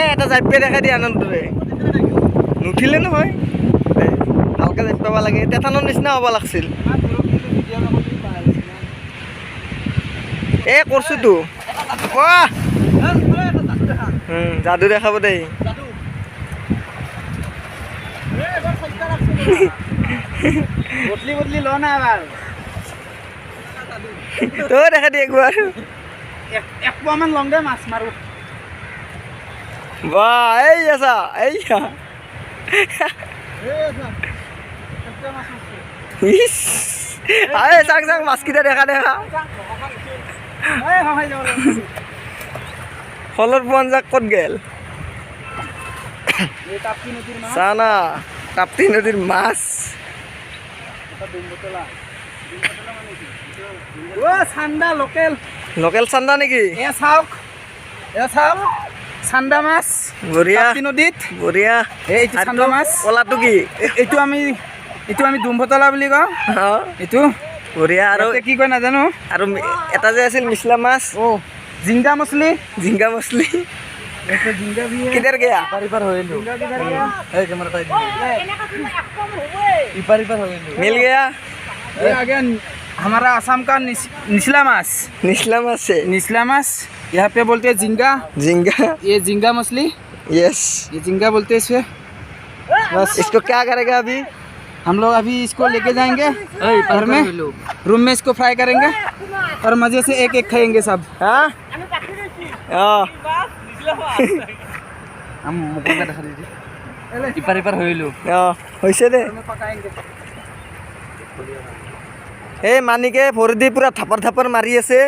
এটা জাপিয়ে দেখাই দিয়ে আনন্দৰে নুঠিলে নহয় ভালকে জাপি পাব লাগে তেথানৰ নিচিনা হ'ব লাগিছিল কৰছো তো যাদু দেখাব দেই বদলি ল না এবাৰ তই দেখা দিয়ে একবাৰ এক পোৱামান লং দে মাছ মাৰো বাহ এই আছা এইয়া চাক চাক মাছকেইটা দেখা দেখা ফলৰ পঞ্জাক ক'ত গেল চানা তাপ্তি নদীৰ মাছ চান্দা লোকেল লোকেল চান্দা নেকি এ চাওক চান্দা মাছ বঢ়িয়া নদীত বঢ়িয়া এইটো চান্দা মাছ কলাটো কি এইটো আমি দুমফতলা বুলি কওঁ এইটো বঢ়িয়া আৰু কি কয় নাজানো আৰু এটা যে আছিল মিছলা মাছ জিংগা মছলি झींगा मछली किधर गया मिल गया हमारा आसाम का निचला माछ से निचला माछ यहाँ पे बोलते हैं झींगा झींगा ये झींगा मछली यस ये झींगा बोलते हैं इसे बस इसको क्या करेगा अभी हम लोग अभी इसको लेके जाएंगे घर में रूम में इसको फ्राई करेंगे और मजे से एक एक खाएंगे सब हाँ इपार होइलो হৈছে দে এই মানিকে ভৰি দি পুৰা থাপাৰ থাপাৰ মাৰি আছে